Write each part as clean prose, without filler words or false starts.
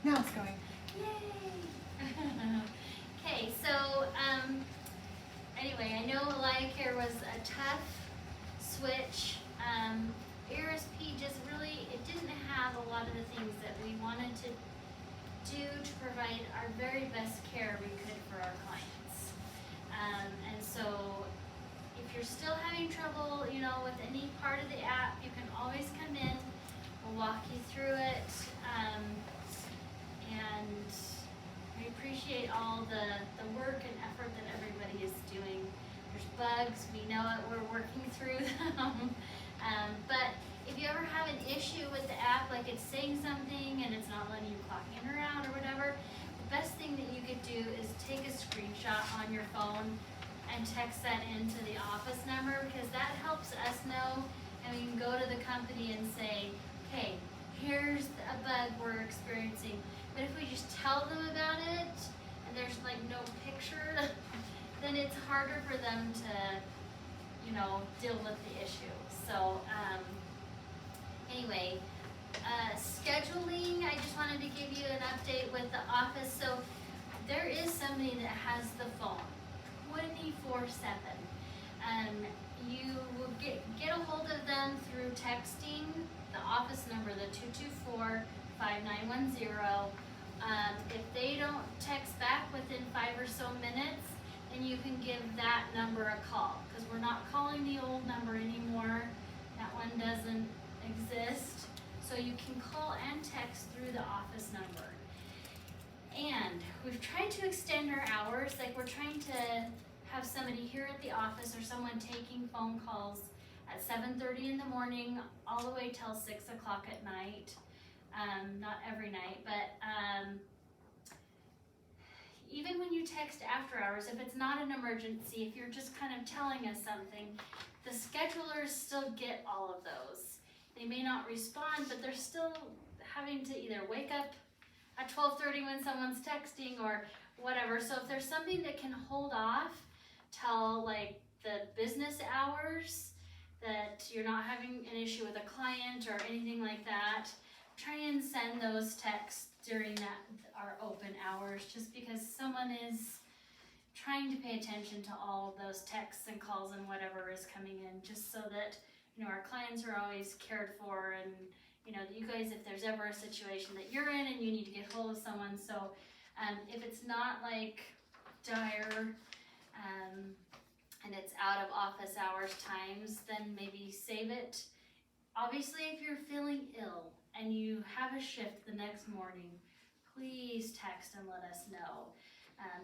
Now it's going. Yay! Okay, so anyway, I know AlayaCare was a tough switch. ARSP just really, it didn't have a lot of the things that we wanted to do to provide our very best care we could for our clients. And so if you're still having trouble, with any part of the app, you can always come in. We'll walk you through it. And we appreciate all the work and effort that everybody is doing. There's bugs, we know it, we're working through them. But if you ever have an issue with the app, like it's saying something and it's not letting you clock in or out or whatever, the best thing that you could do is take a screenshot on your phone and text that into the office number, because that helps us know, and we can go to the company and say, okay, here's a bug we're experiencing. But if we just tell them about it and there's like no picture, then it's harder for them to, deal with the issue. So anyway, scheduling, I just wanted to give you an update with the office. So there is somebody that has the phone 24/7. You will get a hold of them through texting the office number, the 224-5910. If they don't text back within 5 or so minutes, then you can give that number a call, because we're not calling the old number anymore. That one doesn't exist. So you can call and text through the office number. And we've tried to extend our hours, like we're trying to have somebody here at the office or someone taking phone calls at 7:30 in the morning all the way till 6 o'clock at night. Not every night, but even when you text after hours, if it's not an emergency, if you're just kind of telling us something, the schedulers still get all of those. They may not respond, but they're still having to either wake up at 12:30 when someone's texting or whatever. So if there's something that can hold off till like the business hours, that you're not having an issue with a client or anything like that, try and send those texts during our open hours, just because someone is trying to pay attention to all of those texts and calls and whatever is coming in, just so that our clients are always cared for, and you guys, if there's ever a situation that you're in and you need to get hold of someone. So if it's not like dire and it's out of office hours times, then maybe save it. Obviously, if you're feeling ill and you have a shift the next morning, please text and let us know.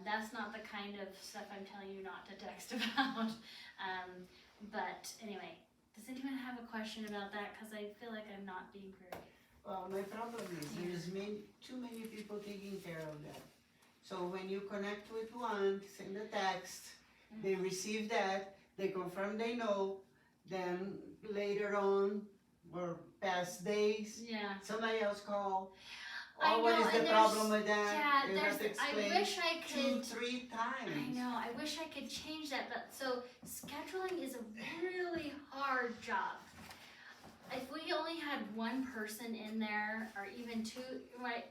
That's not the kind of stuff I'm telling you not to text about. But anyway, does anyone have a question about that? Because I feel like I'm not being very... Well, my problem is there's too many people taking care of that. So when you connect with one, send a text, they receive that, they confirm they know, then later on, or past days, somebody else call. What is the problem with that? You have to explain I wish I could 2-3 times. I know, I wish I could change that, but so scheduling is a really hard job. If we only had one person in there, or even two, right,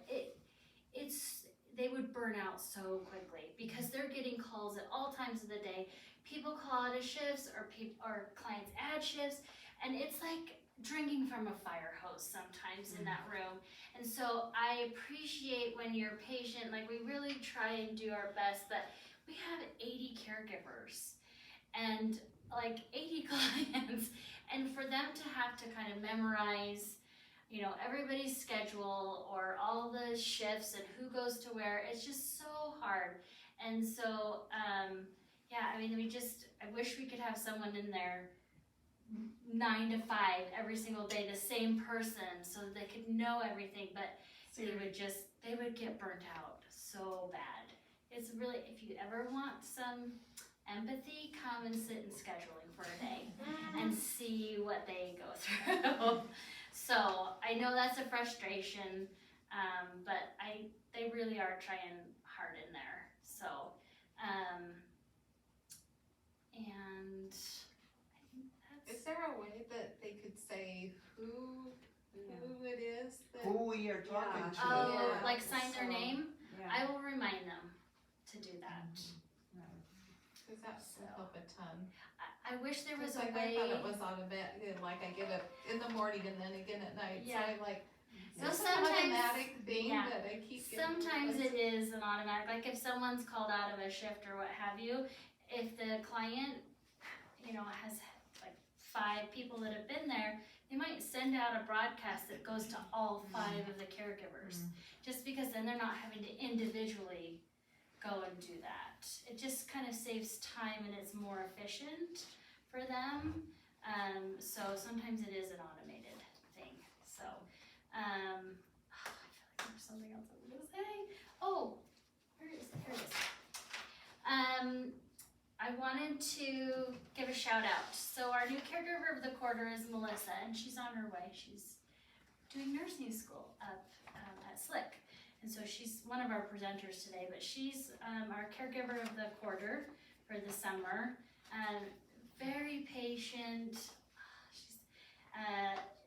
they would burn out so quickly, because they're getting calls at all times of the day. People call out of shifts, or clients add shifts, and it's like drinking from a fire hose sometimes in that room. And so I appreciate when you're patient, like we really try and do our best, but we have 80 caregivers and like 80 clients, and for them to have to kind of memorize everybody's schedule or all the shifts and who goes to where, it's just so hard. And so I wish we could have someone in there 9 to 5 every single day, the same person, so that they could know everything, but they would get burnt out so bad. It's really, if you ever want some empathy, come and sit in scheduling for a day and see what they go through. So I know that's a frustration, but they really are trying hard in there. So, and I think that's... Is there a way that they could say who who it is that? who we are talking to. Oh, Yeah, like sign their so- name? Yeah, I will remind them to do that. cause that will help a ton. I wish there was Cause a like way. I thought it was automatic, like I get up in the morning and then again at night, so Yeah. I like, So it's an sometimes- automatic thing yeah. that I keep getting. Sometimes it is an automatic, like if someone's called out of a shift or what have you, if the client, you know, has like 5 people that have been there, they might send out a broadcast that goes to all 5 of the caregivers. Just because then they're not having to individually go and do that. It just kind of saves time and it's more efficient for them. So sometimes it is an automated thing, so. I feel like there was something else I was gonna say. Oh, where is it? Here it is. I wanted to give a shout out. So our new caregiver of the quarter is Melissa, and she's on her way. She's doing nursing school up at Slick, and so she's one of our presenters today. But she's our caregiver of the quarter for the summer. Very patient.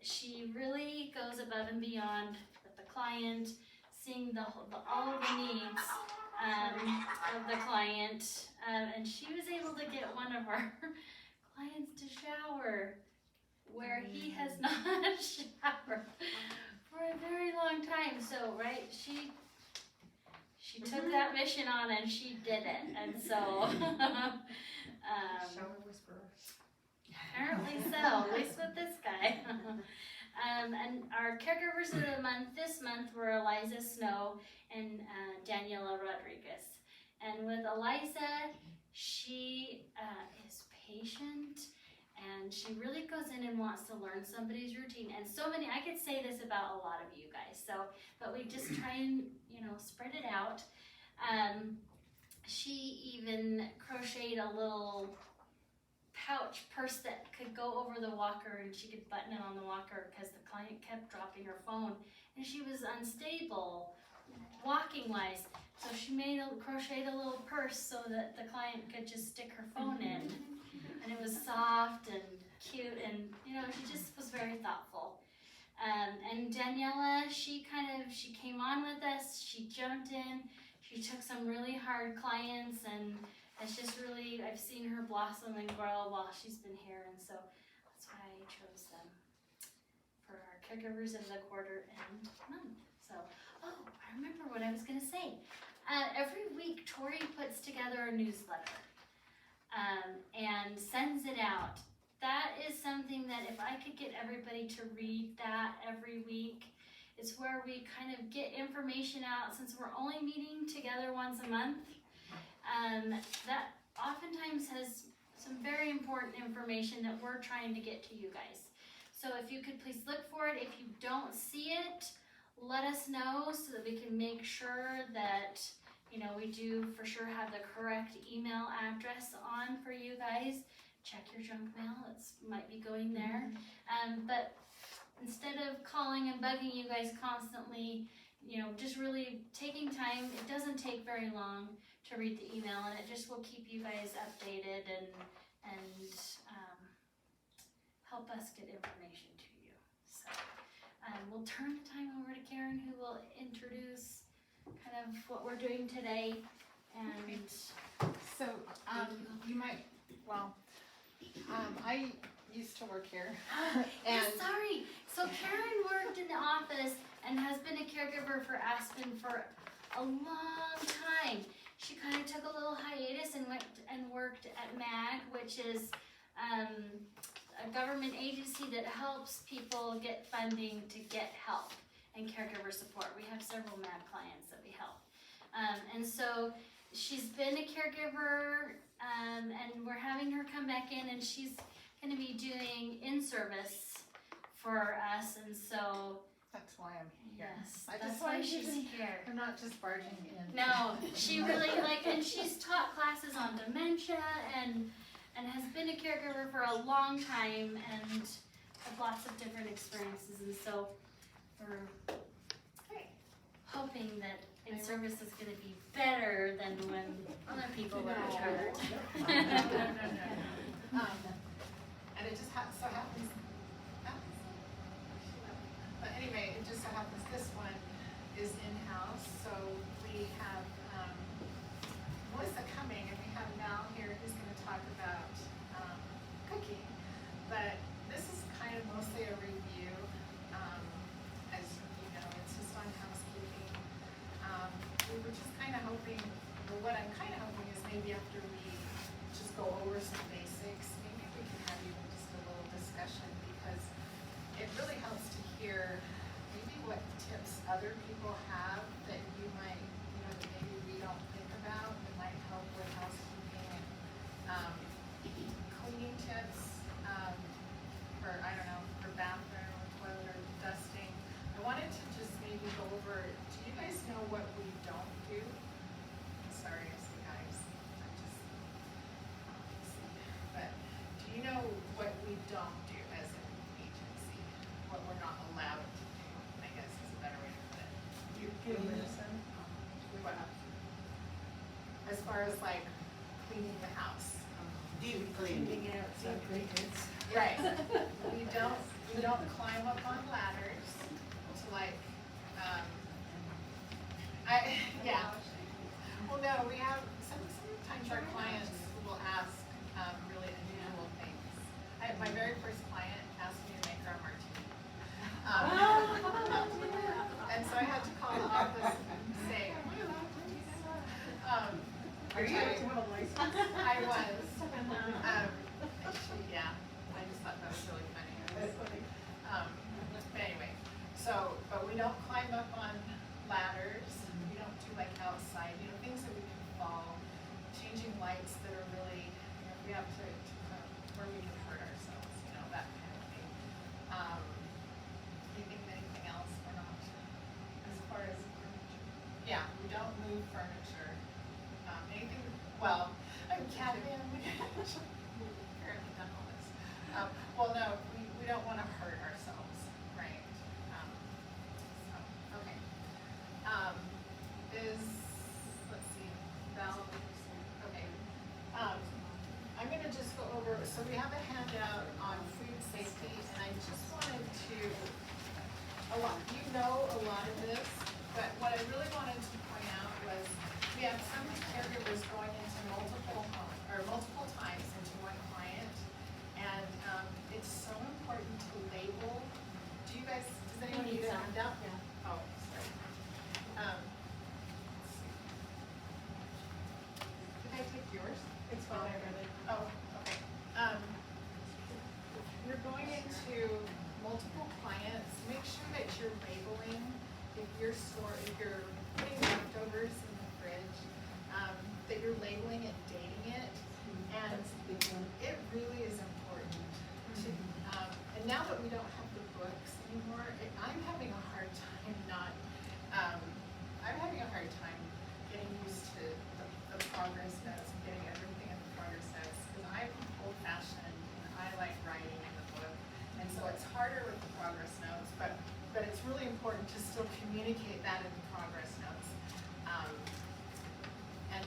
She really goes above and beyond with the client, seeing all of the needs of the client, and she was able to get one of our clients to shower where he has not showered for a very long time. So, right, she took that mission on and she did it, and so Shower whisperer. apparently so, at least with this guy. And our caregivers of the month this month were Eliza Snow and Daniela Rodriguez. And with Eliza, she is patient and she really goes in and wants to learn somebody's routine. And so many, I could say this about a lot of you guys, so, but we just try and, you know, spread it out. She even crocheted a little pouch purse that could go over the walker and she could button it on the walker because the client kept dropping her phone and she was unstable walking wise, so she crocheted a little purse so that the client could just stick her phone in, and it was soft and cute, and you know, she just was very thoughtful. And Daniela, she came on with us, she jumped in, she took some really hard clients, and it's just really, I've seen her blossom and grow while she's been here, and so that's why I chose them for our caregivers of the quarter and month. So, oh, I remember what I was gonna say. Every week, Tori puts together a newsletter and sends it out. That is something that if I could get everybody to read that every week, it's where we kind of get information out since we're only meeting together once a month. That oftentimes has some very important information that we're trying to get to you guys. So if you could please look for it. If you don't see it, let us know so that we can make sure that, you know, we do for sure have the correct email address on for you guys. Check your junk mail, it might be going there. But instead of calling and bugging you guys constantly, you know, just really taking time. It doesn't take very long to read the email, and it just will keep you guys updated and help us get information to you. So we'll turn the time over to Karen, who will introduce kind of what we're doing today. And So, you might, well, I used to work here, and yes, sorry. So Karen worked in the office and has been a caregiver for Aspen for a long time. She kind of took a little hiatus and went and worked at MAG, which is a government agency that helps people get funding to get help and caregiver support. We have several MAG clients that we help. And so she's been a caregiver, and we're having her come back in, and she's going to be doing in-service for us, and so that's why I'm here. yes, I that's just why wanted she's to- here. I'm not just barging in. No, she really and she's taught classes on dementia and has been a caregiver for a long time and have lots of different experiences, and so we're hoping that in-service is going to be better than when other people were in charge. And it just so happens. just so happens this one is in-house, so we have, Melissa coming, and we have Val here who's gonna talk about, cooking. But this is kind of mostly a review, as you know, it's just on housekeeping. We were just kinda hoping, or what I'm kinda hoping is maybe after we just go over some basics, maybe we can have even just a little discussion, because it really helps to hear maybe what tips other people have that you might, you know, that maybe we don't think about, that might help with housekeeping and, cleaning tips, for, I don't know, for bathroom or toilet or dusting. I wanted to just maybe go over, do you guys know what we don't do? Sorry, I see guys, I'm just, but do you know what we don't do as an agency? What we're not allowed to do, I guess is a better way to put it. You give medicine? What? As far as like cleaning the house. Deep cleaning. Right. We don't climb up on ladders to like, yeah. Well, no, we have, sometimes our clients will ask, really unusual things. My very first client asked me to make her a martini. And so I had to call the office and say, am I allowed to do that? Are you I was. Yeah, I just thought that was really funny. But anyway, but we don't climb up on ladders, we don't do like outside, you know, things that we can fall, changing lights that are really, you know, we have to where we can hurt ourselves, you know, that kind of thing. Do you think of anything else or not? As far as furniture? Yeah, we don't move furniture. Anything, well, I'm Kathy, I'm apparently done all this. Well, no, we don't wanna hurt ourselves, right? So, okay. Let's see, Val, okay. I'm gonna just go over, so we have a handout on food safety, and I just wanted to, you know a lot of this, but what I really wanted to point out was, we have some caregivers going into multiple times into one client, and, it's so important to label. Do you guys, does anyone need a handout? Yeah. Oh, sorry. Let's see. Did I take yours? It's fine, I read it. Oh, okay. You're going into multiple clients, make sure that you're labeling if you're putting leftovers in the fridge, that you're labeling and dating it. And it really is important to, and now that we don't have the books anymore, I'm having a hard time getting used to the progress notes and getting everything in the progress notes, because I'm old fashioned and I like writing in the book, and so it's harder with the progress notes, but it's really important to still communicate that in the progress notes. And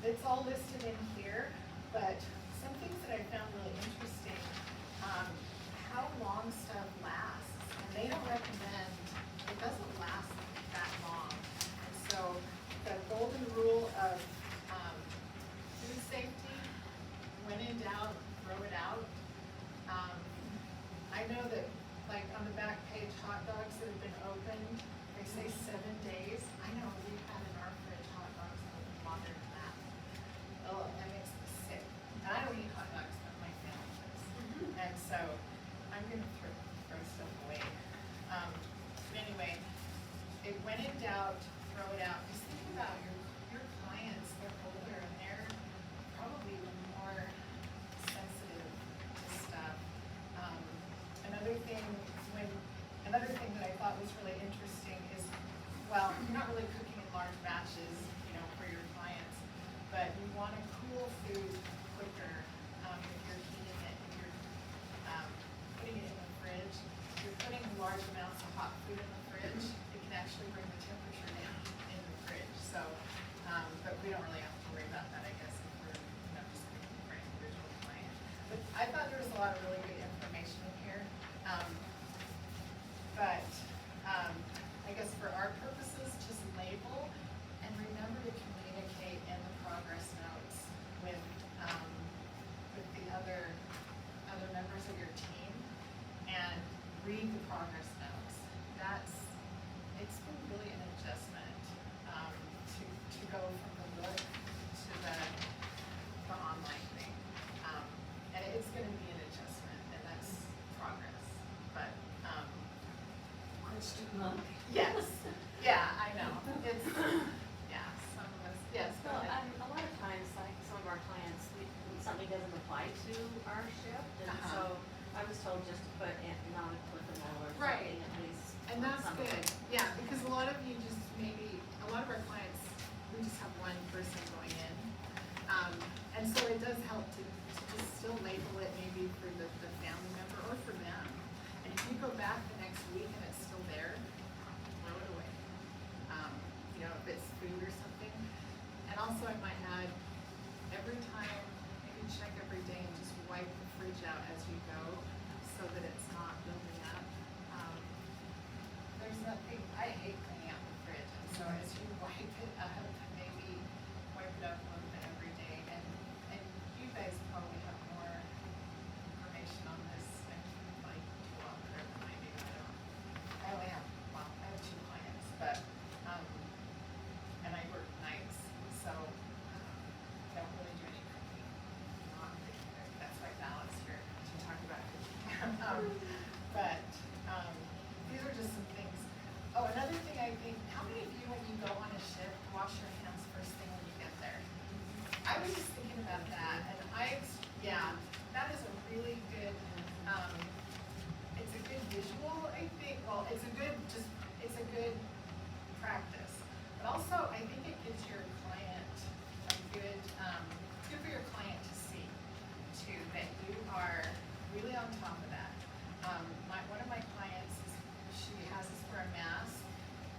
it's all listed in here, but some things that I found really interesting, how long stuff lasts, and they don't recommend, it doesn't last that long. And so the golden rule of food safety, when in doubt, throw it out. I know that, like on the back page, hot dogs that have been opened, they say 7 days. I know we've had in our fridge hot dogs that have been longer than that. Oh, that makes me sick. And I don't eat hot dogs, but my family does. And so I'm gonna throw stuff away. But anyway, when in doubt, throw it out. Just think about your clients, they're older and they're probably more sensitive to stuff. Another thing that I thought was really interesting is, well, you're not really cooking in large batches, you know, for your clients, but you want to cool food quicker if you're heating it, if you're putting it in the fridge. If you're putting large amounts of hot food in the fridge, it can actually bring the temperature down in the fridge. So, but we don't really have to worry about that, I guess, if we're just cooking for an individual client. But I thought there was a lot of really good information in here. But Yes, yeah, I know, it's, yeah, some of us, yes, go Well, ahead. a lot of times, like some of our clients, something doesn't apply to our shift, and Uh-huh. so I was told just to put not applicable or Right. something at least. And on that's some of good, it. yeah, because a lot of you just maybe, a lot of our clients, we just have one person going in. And so it does help to just still label it maybe for the family member or for them. And if you go back the next week and it's still there, throw it away. You know, if it's food or something. And also I might add, every time, maybe check every day and just wipe the fridge out as you go so that it's not building up. There's nothing, I hate cleaning out the fridge, and so as you wipe it up, maybe wipe it up a little bit every day, and you guys probably have more information on this, and like, well, than I do, I only have, well, I have 2 clients, but, and I work nights, so, I don't really do any cooking, not cooking, that's why Val is here to talk about cooking. But, these are just some things. Oh, another thing I think, how many of you, when you go on a shift, wash your hands first thing when you get there? I was just thinking about that, and yeah, that is a really good, it's a good visual, I think, well, it's a good practice. But also, I think it gives your client a good, it's good for your client to see, too, that you are really on top of that. One of my clients, she has us wear a mask,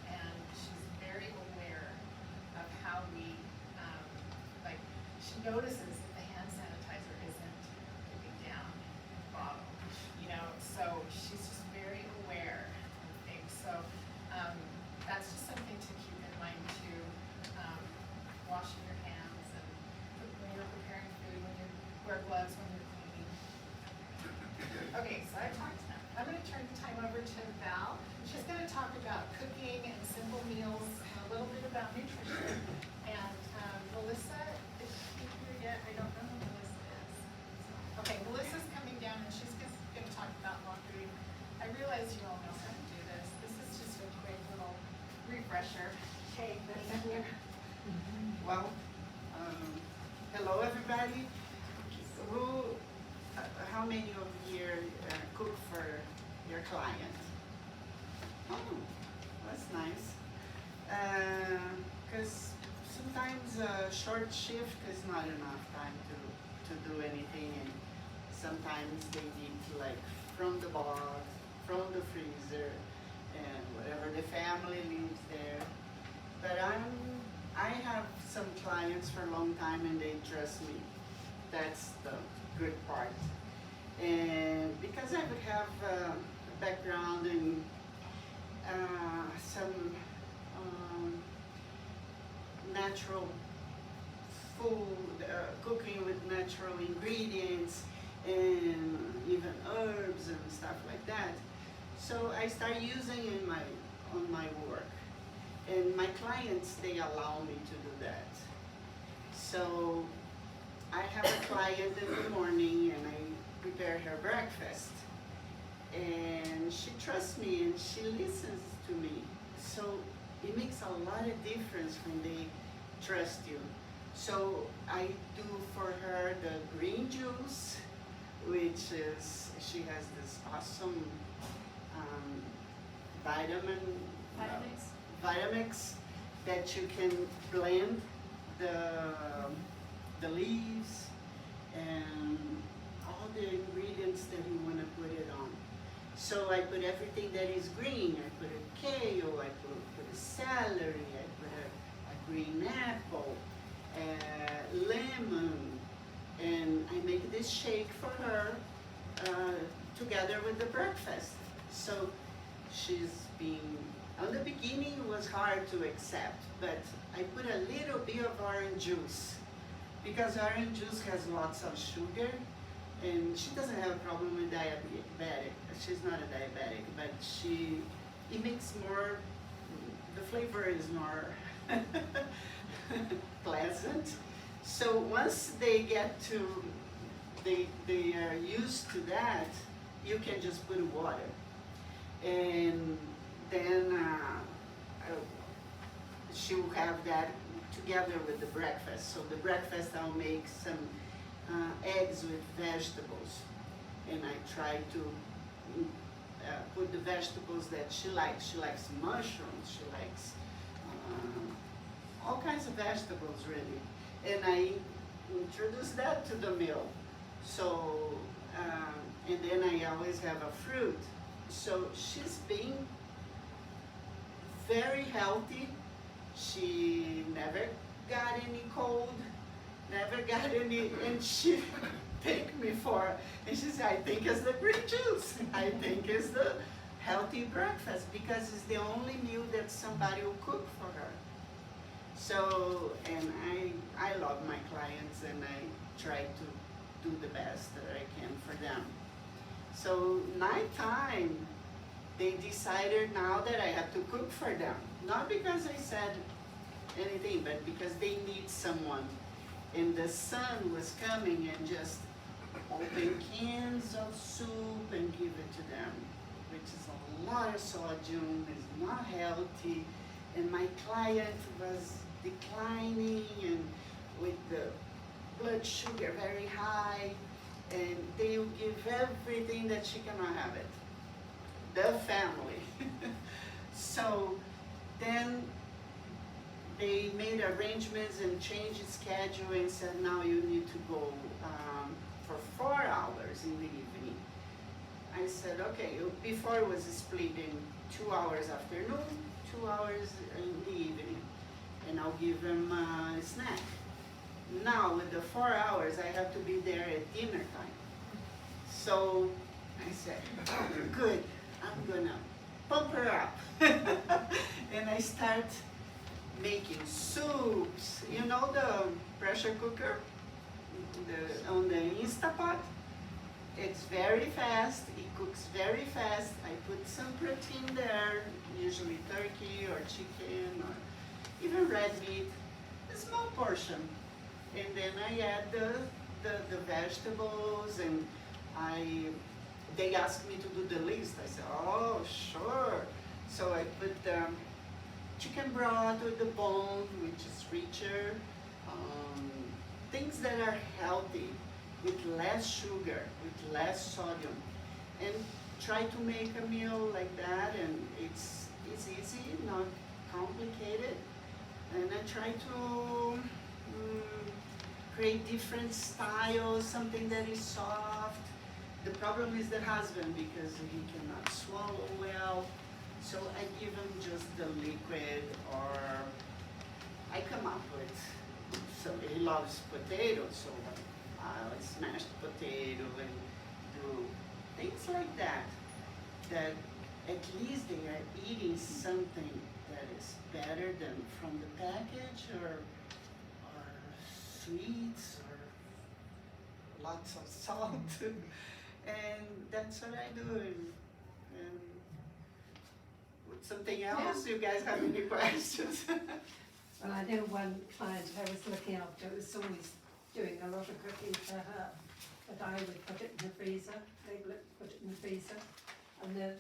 and she's very aware of how we, like, she notices if the hand sanitizer isn't dripping down in the bottle, you know, so she's just very aware of things. So, that's just something to keep in mind too, washing your hands and when you're preparing food, when you wear gloves when you're cleaning. Okay, so I talked enough. I'm gonna turn the time over to Val. She's gonna talk about cooking and simple meals and a little bit about nutrition. And Melissa, is she here yet? I don't know who Melissa is. Okay, Melissa's coming down and she's gonna talk about laundry. I realize you all know how to do this. This is just a quick little refresher. Okay, Melissa here. Well, hello everybody. How many of you cook for your client? Oh, that's nice. Because sometimes a short shift is not enough time to do anything, and sometimes they need to, like, from the box, from the freezer, and whatever the family leaves there. But I have some clients for a long time and they trust me. That's the good part. And because I would have a background in some natural food, cooking with natural ingredients and even herbs and stuff like that. So I start using in on my work. And my clients, they allow me to do that. So I have a client in the morning and I prepare her breakfast. And she trusts me and she listens to me. So it makes a lot of difference when they trust you. So I do for her the green juice, which is, she has this awesome Vitamix that you can blend the leaves and all the ingredients that you want to put it on. So I put everything that is green. I put a kale, I put a celery, I put a green apple, lemon, and I make this shake for her together with the breakfast. So she's been, on the beginning it was hard to accept, but I put a little bit of orange juice because orange juice has lots of sugar and she doesn't have a problem with diabetic. She's not a diabetic, but it makes more, the flavor is more pleasant. So once they get to, they are used to that, you can just put water. And then she will have that together with the breakfast. So the breakfast I'll make some eggs with vegetables, and I try to put the vegetables that she likes. She likes mushrooms, she likes all kinds of vegetables really, and I introduce that to the meal. So and then I always have a fruit. So she's being very healthy. She never got any cold, never got any, and she thanked me for, and she said, I think it's the green juice. I think it's the healthy breakfast, because it's the only meal that somebody will cook for her. So, and I love my clients, and I try to do the best that I can for them. So nighttime, they decided now that I have to cook for them. Not because I said anything, but because they need someone. And the sun was coming and just open cans of soup and give it to them, which is a lot of sodium, is not healthy. And my client was declining and with the blood sugar very high, and they will give everything that she cannot have it. The family. So then they made arrangements and changed the schedule and said, now you need to go for 4 hours in the evening. I said, okay, before it was split in 2 hours afternoon, 2 hours in the evening, and I'll give them a snack. Now with the 4 hours, I have to be there at dinner time. So I said, good, I'm gonna pump her up. And I start making soups. You know the pressure cooker on the Instapot? It's very fast, it cooks very fast. I put some protein there, usually turkey or chicken or even red meat, a small portion. And then I add the vegetables, and they asked me to do the list. I said, oh, sure. So I put chicken broth with the bone, which is richer, things that are healthy, with less sugar, with less sodium, and try to make a meal like that, and it's easy, not complicated, and I try to create different styles, something that is soft. The problem is the husband, because he cannot swallow well, so I give him just the liquid, or I come up with, so he loves potatoes, so I'll smash the potato and do things like that, that at least they are eating something that is better than from the package, or sweets, or lots of salt. And that's what I do. And with something else, you guys have any questions? Well, I know one client I was looking after was always doing a lot of cooking for her, but I would put it in the freezer, label it, put it in the freezer. And the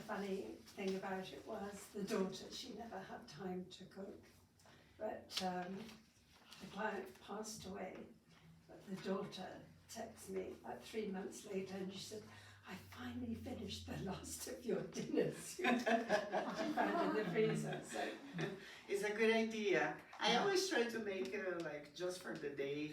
funny thing about it was the daughter, she never had time to cook. But the client passed away, but the daughter texted me like 3 months later, and she said, I finally finished the last of your dinners. She found in the freezer, so. It's a good idea. I always try to make like just for the day.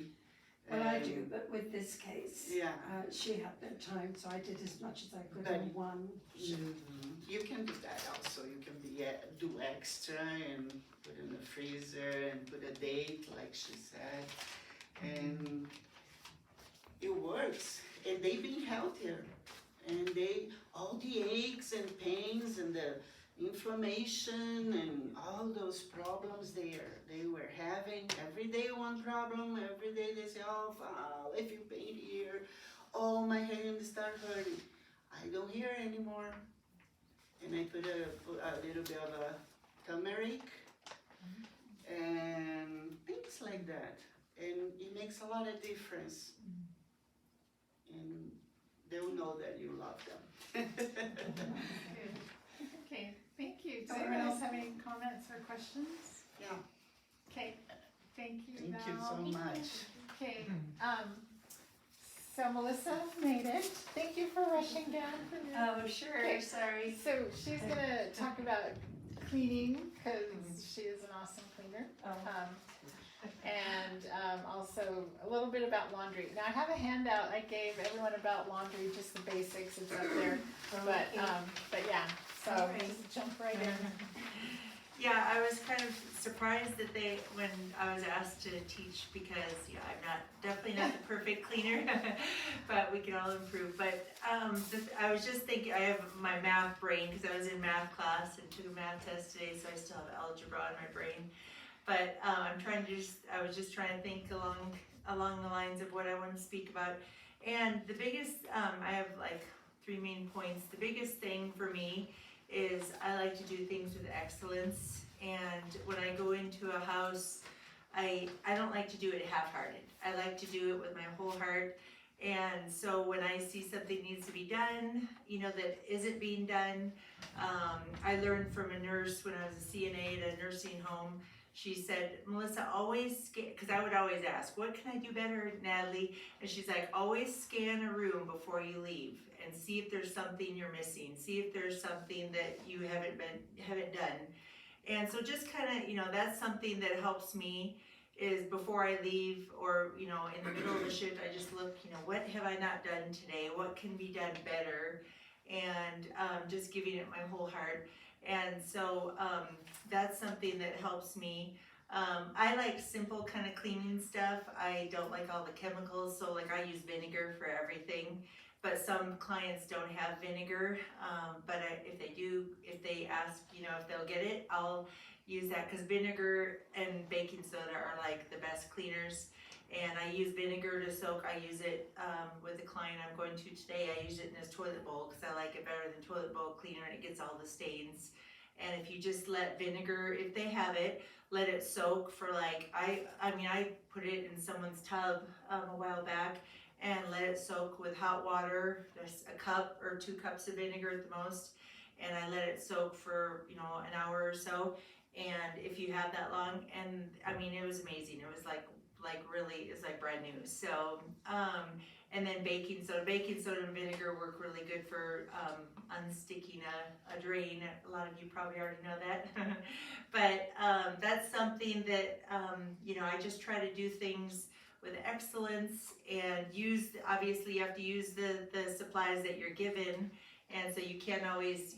Well, I do, but with this case, Yeah. she had no time, so I did as much as I could But- in one. You can do that also. You can do extra and put in the freezer and put a date, like she said, and it works. And they being healthier, and all the aches and pains and the inflammation and all those problems they were having. Every day one problem, every day they say, oh, I feel pain here, oh, my hand start hurting. I don't hear anymore. And I put a little bit of a turmeric and things like that. And it makes a lot of difference. And they'll know that you love them. Good. Okay, thank you. Does anyone else have any comments or questions? Okay, thank you, Thank you Val. so much. Okay, so Melissa made it. Thank you for rushing down from your. Oh, sure, Okay. sorry. So she's gonna talk about cleaning, cause she is an awesome cleaner. And also a little bit about laundry. Now I have a handout I gave everyone about laundry, just the basics, it's up there. But yeah, so Alright. just jump right in. Yeah, I was kind of surprised that when I was asked to teach, because, I'm definitely not the perfect cleaner, but we can all improve. But, I was just thinking, I have my math brain, because I was in math class and took a math test today, so I still have algebra in my brain. But, I was just trying to think along the lines of what I want to speak about. And the biggest, I have like 3 main points. The biggest thing for me is I like to do things with excellence, and when I go into a house, I don't like to do it half-hearted. I like to do it with my whole heart, and so when I see something needs to be done, that isn't being done, I learned from a nurse when I was a CNA at a nursing home. She said, Melissa, always scan, because I would always ask, what can I do better, Natalie? And she's like, always scan a room before you leave and see if there's something you're missing. See if there's something that you haven't done. And so just kind of, that's something that helps me, is before I leave, or, in the middle of the shift, I just look, what have I not done today? What can be done better? And just giving it my whole heart. And so that's something that helps me. I like simple kind of cleaning stuff. I don't like all the chemicals, so like I use vinegar for everything. But some clients don't have vinegar, but if they do, if they ask, if they'll get it, I'll use that, because vinegar and baking soda are like the best cleaners. And I use vinegar to soak. I use it with the client I'm going to today. I use it in his toilet bowl because I like it better than toilet bowl cleaner, and it gets all the stains. And if you just let vinegar, if they have it, let it soak for like, I put it in someone's tub a while back and let it soak with hot water. There's a cup or 2 cups of vinegar at the most. And I let it soak for, an hour or so. And if you have that long, and it was amazing. It was like really, it's like brand new. So, and then baking soda and vinegar work really good for unsticking a drain. A lot of you probably already know that. But that's something that, I just try to do things with excellence, and obviously you have to use the supplies that you're given. And so you can't always,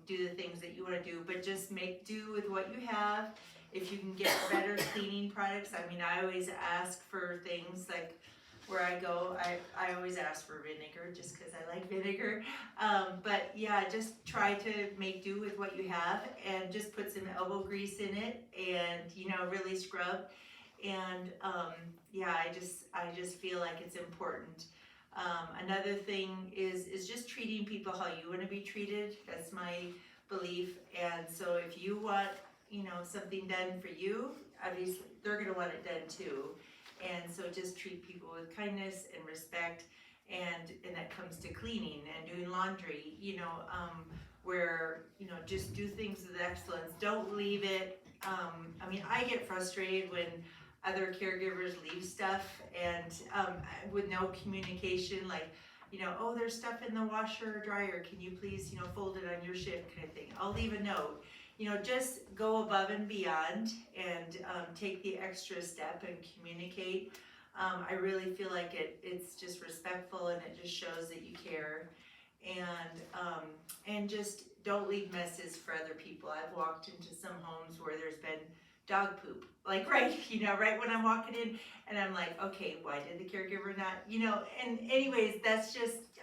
do the things that you want to do, but just make do with what you have. If you can get better cleaning products, I always ask for things like where I go, I always ask for vinegar just because I like vinegar. But yeah, just try to make do with what you have, and just put some elbow grease in it, and really scrub. And I just feel like it's important. Another thing is just treating people how you want to be treated. That's my belief. And so if you want, something done for you, obviously they're going to want it done too. And so just treat people with kindness and respect. And that comes to cleaning and doing laundry, where, just do things with excellence. Don't leave it. I get frustrated when other caregivers leave stuff and with no communication, like, oh, there's stuff in the washer or dryer. Can you please, fold it on your shift, kind of thing. I'll leave a note. Just go above and beyond and take the extra step and communicate. I really feel like it's just respectful, and it just shows that you care. And just don't leave messes for other people. I've walked into some homes where there's been dog poop, like right when I'm walking in, and I'm like, okay, why did the caregiver not, and anyways,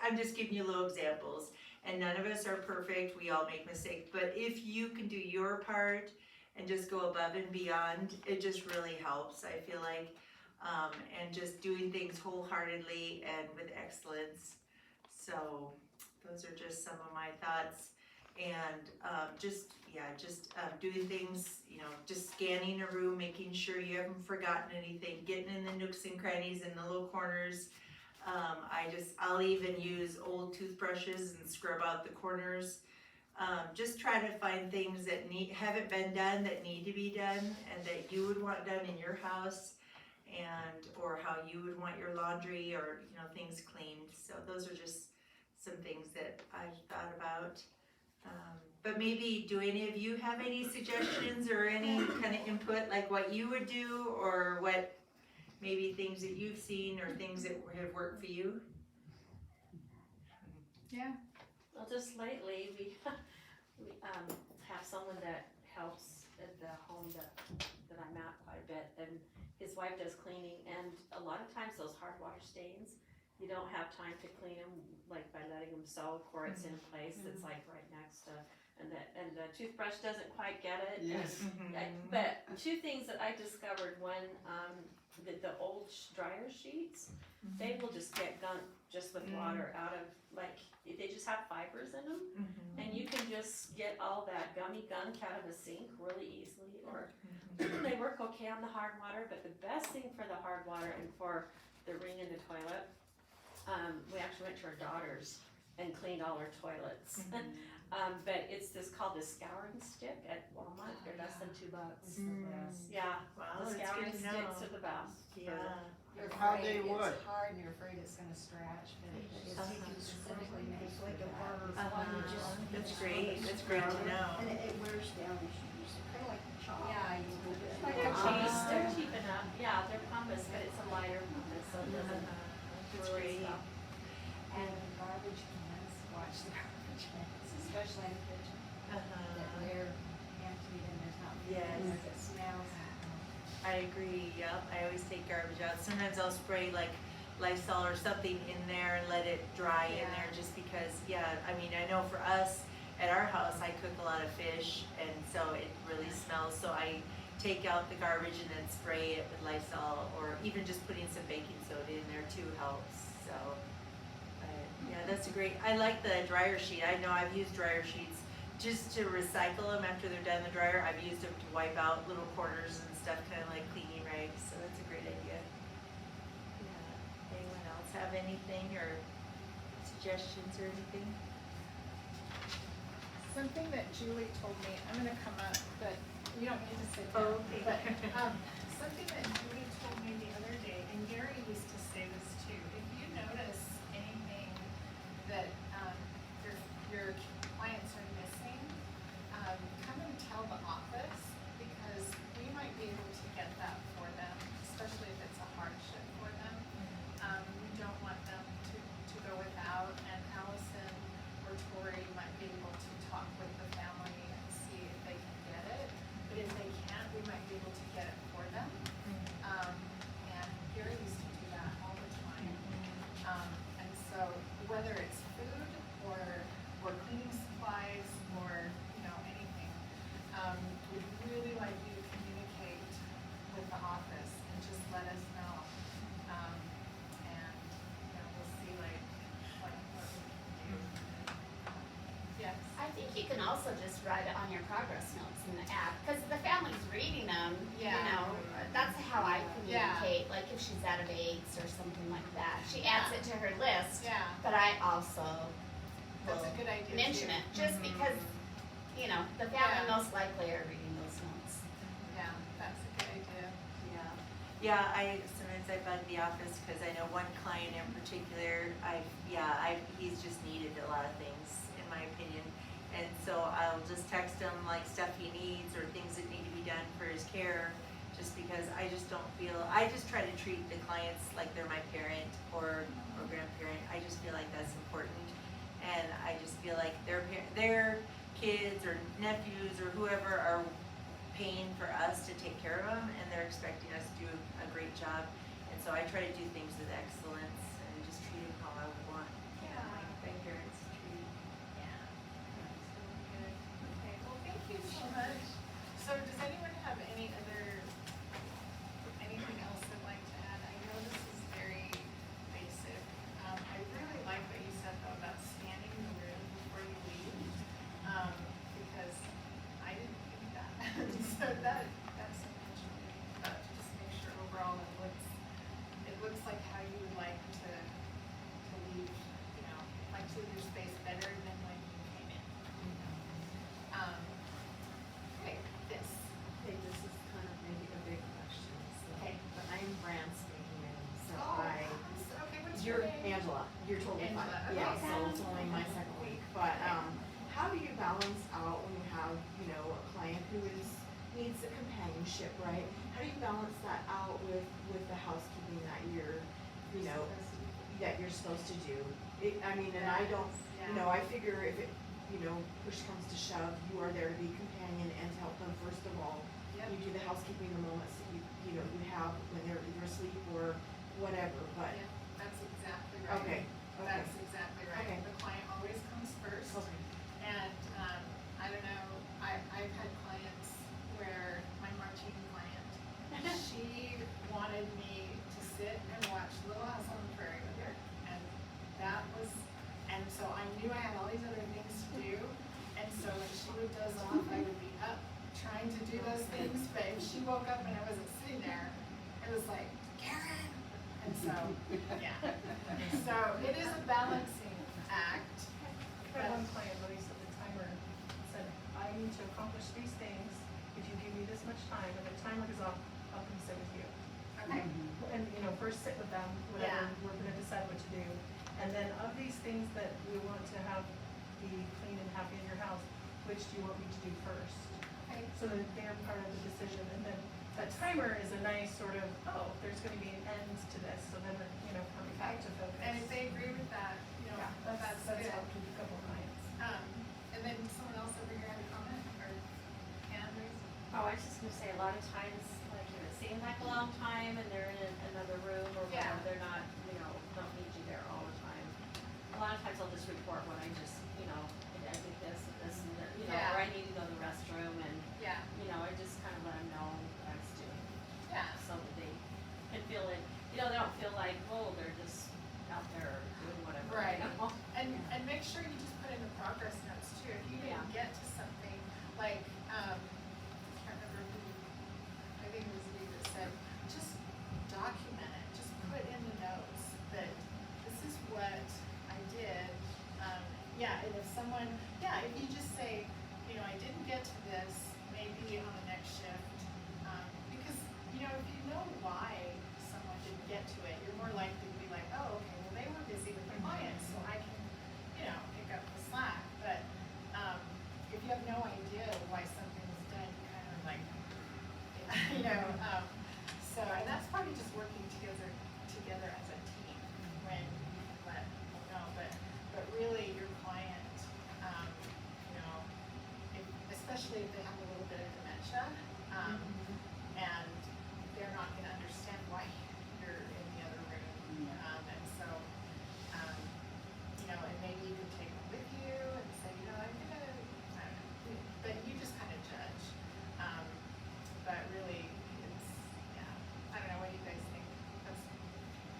I'm just giving you little examples, and none of us are perfect, we all make mistakes, but if you can do your part and just go above and beyond, it just really helps, I feel like, and just doing things wholeheartedly and with excellence. So those are just some of my thoughts. And doing things, just scanning a room, making sure you haven't forgotten anything, getting in the nooks and crannies and the little corners. I'll even use old toothbrushes and scrub out the corners just try to find things that haven't been done, that need to be done, and that you would want done in your house, or how you would want your laundry, or, things cleaned. So those are just some things that I've thought about. But maybe, do any of you have any suggestions or any kind of input, like what you would do, or what, maybe things that you've seen, or things that have worked for you? Yeah. Well, just lately, we have someone that helps at the home that I'm at quite a bit, and his wife does cleaning, and a lot of times those hard water stains, you don't have time to clean them, like by letting them soak, or it's in a place that's like right next to, and the toothbrush doesn't quite get it. Yes. But two things that I discovered, one, the old dryer sheets, they will just get gunk just with water out of, like, they just have fibers in them, and you can just get all that gummy gunk out of a sink really easily, or they work okay on the hard water. But the best thing for the hard water and for the ring in the toilet, we actually went to our daughter's and cleaned all our toilets. But it's called the scouring stick at Walmart. They're less than $2. Yeah, Wow, the that's scouring good to know. sticks are the best. Yeah. You're How afraid they work. it's hard and you're afraid it's gonna scratch, but it's specifically made for like a that. burr. That's great to know. And it wears down the shoes, kind of like chalk. Yeah, you will. Like a a cheese. They're cheap enough. Yeah, they're pumice, but it's a lighter pumice, so it doesn't That's really great. stop. And garbage cans, watch the garbage cans, especially in the kitchen, that they're empty and there's not. Yes. It smells. I agree, yep, I always take garbage out. Sometimes I'll spray like Lysol or something in there and let it dry in there, just because, I mean, I know for us, at our house, I cook a lot of fish, and so it really smells, so I take out the garbage and then spray it with Lysol, or even just putting some baking soda in there too helps, so. But, that's a great, I like the dryer sheet. I know I've used dryer sheets just to recycle them after they're done in the dryer. I've used them to wipe out little corners and stuff, kind of like cleaning rags, so that's a great idea. Yeah. Anyone else have anything or suggestions or anything? Something that Julie told me, I'm gonna come up, but you don't need to sit down. Okay. But, something that Julie told me the other day, and Gary used to say this too, if you notice anything that, your clients are missing, come and tell the office, because we might be able to get that for them, especially if it's a hardship for them. We don't want them to go without, and Allison or Tori might be able to talk with the family and see if they can get it. But if they can't, we might be able to get it for them. And Gary used to do that all the time. And so whether it's food or cleaning supplies or, anything, we'd really like you to communicate with the office and just let us know. And, we'll see what we can do. Yes. I think you can also just write it on your progress notes in the app, because the family's reading them, Yeah. that's how I Yeah. communicate, like if she's out of eggs or something like that. She adds it to her list, Yeah, but I also that's a will good idea. mention too. it, just because, the family Yeah. most likely are reading those notes. Yeah, that's a good idea. Yeah, sometimes I bug the office because I know one client in particular, he's just needed a lot of things, in my opinion. And so I'll just text him like stuff he needs or things that need to be done for his care, just because I just try to treat the clients like they're my parent or grandparent. I just feel like that's important. And I just feel like their kids or nephews or whoever are paying for us to take care of them, and they're expecting us to do a great job. And so I try to do things with excellence and just treat them how I would want my grandparents treated. Okay, well, thank you so much. So does anyone have anything else they'd like to add? I know this is very basic. I really like what you said though about scanning the room before you leave, because I didn't think that. So that's so much really, but just make sure overall it looks like how you would like to leave, like to leave your space better than when you came in. Angela, you're totally fine. Angela, okay. Yeah, so it's only my second week, but, how do you balance out when you have, you know, a client who needs the companionship, right? How do you balance that out with the housekeeping that you're, you know, that you're supposed to do? I mean, and I don't, you know, I figure if it, you know, push comes to shove, you are there to be companion and to help them first of all. Yep. You do the housekeeping the moments that you know, you have when they're either asleep or whatever, but, Yeah, that's exactly right. okay, okay. That's exactly right. Okay. The client always comes first. Okay. And, I don't know, I've had clients where, my martini client, she wanted me to sit and watch Little House on the Prairie with her. And that was, and so I knew I had all these other things to do. And so when she would doze off, I would be up trying to do those things. But if she woke up and I wasn't sitting there, it was like, Karen! And so, yeah. So it is a balancing act. I had one client where he said the timer said, I need to accomplish these things if you give me this much time, and the timer goes off, I'll come sit with you. Okay. And, you know, first sit with them, whatever, we're gonna decide what to do. And then of these things that we want to have be clean and happy in your house, which do you want me to do first? Okay. So that they're part of the decision, and then that timer is a nice sort of, oh, there's gonna be an end to this, so then we're, you know, coming back to focus. And if they agree with that, you know, Yeah, that's that's good. helped with a couple of clients. And then someone else over here had a comment or hand raised? Oh, I was just gonna say, a lot of times, like, it seems like a long time and they're in another room or Yeah. whatever, they're not, you know, don't need you there all the time. A lot of times I'll just report when I just, you know, I did this and this and that, you know, Yeah. or I need to go to the restroom and, Yeah, you know, I just kind of let them know what I was doing. yeah. So that they can feel it, you know, they don't feel like, oh, they're just out there doing whatever. you Right. know? And make sure you just put in the progress notes too. If you didn't get to something, like, I can't remember who, I think it was you that said, just document it, just put in the notes that this is what I did. Yeah, and if someone, if you just say, you know, I didn't get to this, maybe on the next shift. Because, you know, if you know why someone didn't get to it, you're more likely to be like, oh, okay, well, they were busy with the clients, so I can, you know, pick up the slack. But, if you have no idea why something was done, you kind of like, you know, so, and that's probably just working together as a team when you let people know, but really your client, you know, especially if they have a little bit of dementia, and they're not gonna understand why you're in the other room. And so, you know, and maybe you could take them with you and say, you know, I'm gonna, I don't know, but you just kind of judge. But really, it's, I don't know, what do you guys think? That's,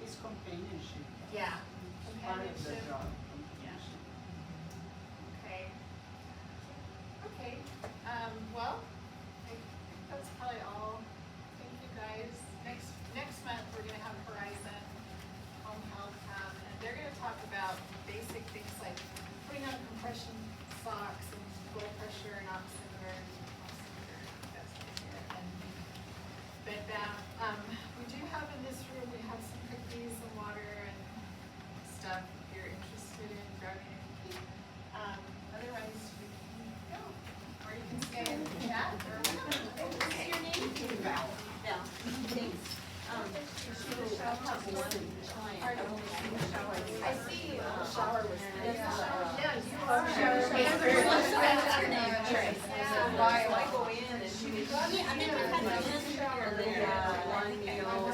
It's companionship. yeah, It's part of the companionship. job, companionship. Okay. Okay, well, I think that's probably all. Thank you guys. Next month, we're gonna have Horizon Home Health come, and they're gonna talk about basic things like putting on compression socks and blood pressure and oximeter, that's right here, and bed bath. We do have in this room, we have some cookies and water and stuff if you're interested in grabbing a cookie. Otherwise, we can go, or you can stay and chat, or whatever. What's your name? Yeah, thanks. I'll have one client, I've only seen the shower. I see the shower was nice. Yeah, you are. What's your name? Trace. So I go in and she was. Yeah, I think we've had one shower there, one meal, or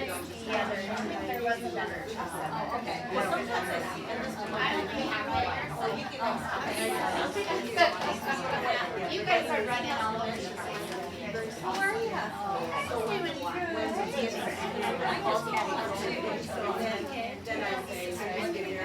There was a better job. Oh, okay. Well, sometimes I see, and this one. I don't think I'm there. So you can. You guys are running all over the place. How are you? So when you go, then I say, I give you, I